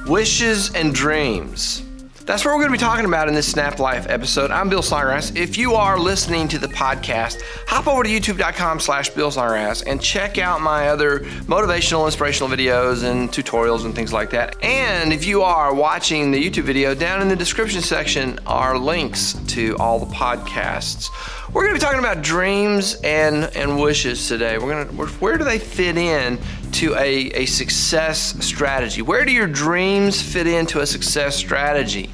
wishes and dreams. That's what we're going to be talking about in this Snap Life episode. I'm Bill Snodgrass. If you are listening to the podcast, hop over to youtube.com/Bill Snodgrass and check out my other motivational, inspirational videos and tutorials and things like that. And if you are watching the YouTube video, down in the description section are links to all the podcasts. We're going to be talking about dreams and wishes today. Where do they fit in to a success strategy? Where do your dreams fit into a success strategy?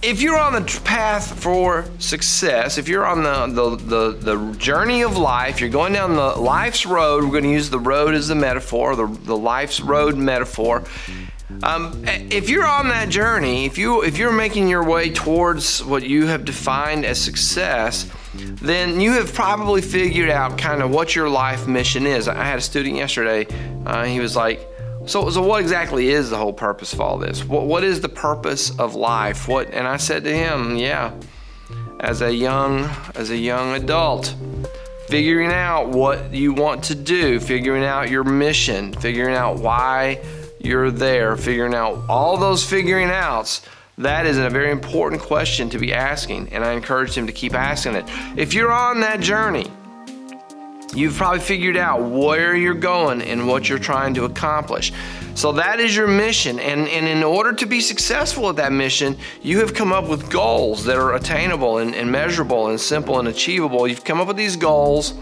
If you're on the path for success, if you're on the journey of life, you're going down the life's road, we're going to use the road as the metaphor, the life's road metaphor. If you're on that journey, if you're making your way towards what you have defined as success, then you have probably figured out kind of what your life mission is. I had a student yesterday, he was like, so what exactly is the whole purpose of all this? What is the purpose of life? And I said to him, as a young adult, figuring out what you want to do, figuring out your mission, figuring out why you're there, figuring out all those figuring outs. That is a very important question to be asking, and I encourage him to keep asking it. If you're on that journey, you've probably figured out where you're going and what you're trying to accomplish. So that is your mission, and in order to be successful at that mission, you have come up with goals that are attainable and measurable and simple and achievable. You've come up with these goals,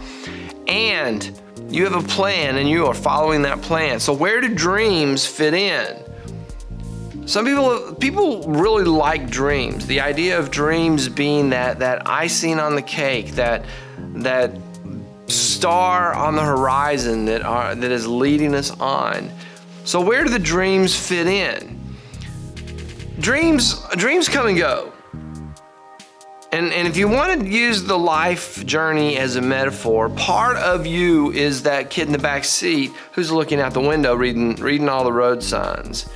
and you have a plan, and you are following that plan. So where do dreams fit in? Some people really like dreams. The idea of dreams being that icing on the cake, that star on the horizon that is leading us on. So where do the dreams fit in? Dreams come and go. And if you want to use the life journey as a metaphor, part of you is that kid in the back seat who's looking out the window reading all the road signs.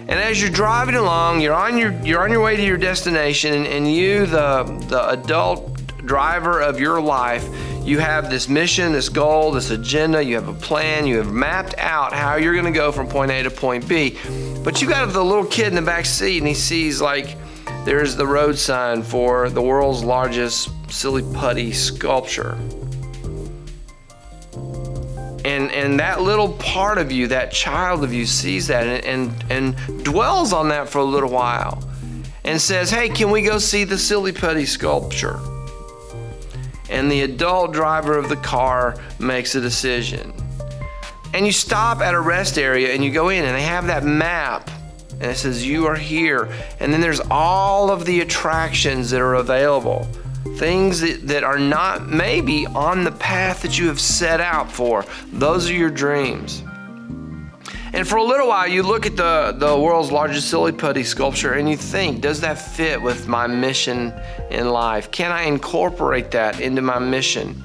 And as you're driving along, you're on your way to your destination, and you, the adult driver of your life, you have this mission, this goal, this agenda, you have a plan, you have mapped out how you're going to go from point A to point B. But you got the little kid in the back seat, and he sees there's the road sign for the world's largest silly putty sculpture. And that little part of you, that child of you, sees that and dwells on that for a little while and says, hey, can we go see the silly putty sculpture? And the adult driver of the car makes a decision. And you stop at a rest area and you go in, and they have that map. And it says, you are here. And then there's all of the attractions that are available. Things that are not maybe on the path that you have set out for. Those are your dreams. And for a little while, you look at the world's largest silly putty sculpture and you think, does that fit with my mission in life? Can I incorporate that into my mission?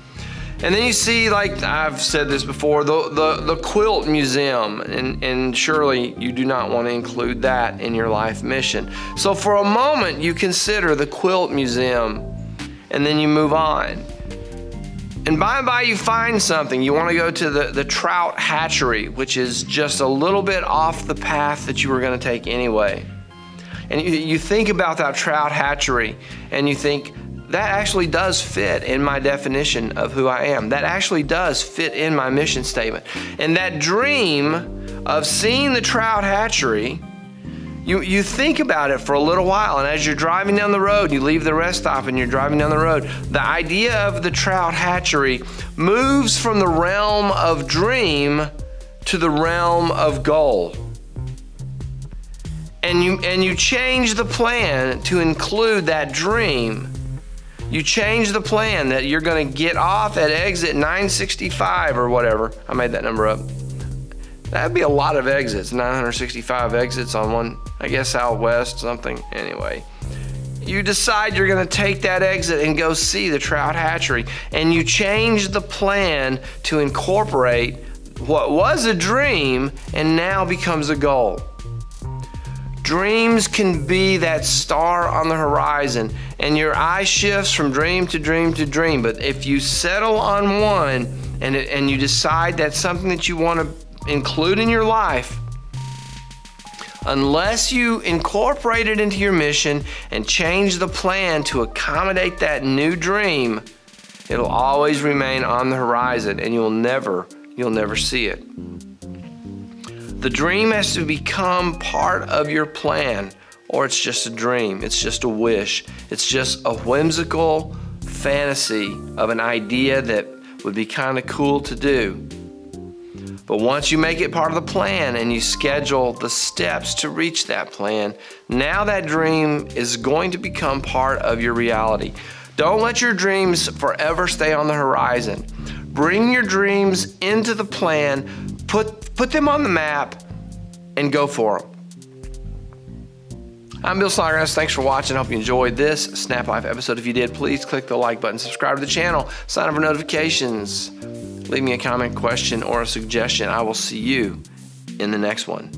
And then you see, like I've said this before, the quilt museum, and surely you do not want to include that in your life mission. So for a moment, you consider the quilt museum, and then you move on. And by and by, you find something. You want to go to the trout hatchery, which is just a little bit off the path that you were going to take anyway. And you think about that trout hatchery, and you think, that actually does fit in my definition of who I am. That actually does fit in my mission statement. And that dream of seeing the trout hatchery, you think about it for a little while. And as you're driving down the road, you leave the rest stop and you're driving down the road, the idea of the trout hatchery moves from the realm of dream to the realm of goal. And you change the plan to include that dream. You change the plan that you're going to get off at exit 965 or whatever. I made that number up. That'd be a lot of exits, 965 exits on one, I guess out west, something. Anyway, you decide you're going to take that exit and go see the trout hatchery. And you change the plan to incorporate what was a dream and now becomes a goal. Dreams can be that star on the horizon, and your eye shifts from dream to dream to dream. But if you settle on one and you decide that's something that you want to include in your life, Unless you incorporate it into your mission and change the plan to accommodate that new dream, it'll always remain on the horizon and you'll never see it. The dream has to become part of your plan, or it's just a dream. It's just a wish. It's just a whimsical fantasy of an idea that would be kind of cool to do. But once you make it part of the plan and you schedule the steps to reach that plan, now that dream is going to become part of your reality. Don't let your dreams forever stay on the horizon. Bring your dreams into the plan, put them on the map, and go for them. I'm Bill Snodgrass. Thanks for watching. I hope you enjoyed this SNAPlife episode. If you did, please click the like button, subscribe to the channel, sign up for notifications. Leave me a comment, question, or a suggestion. I will see you in the next one.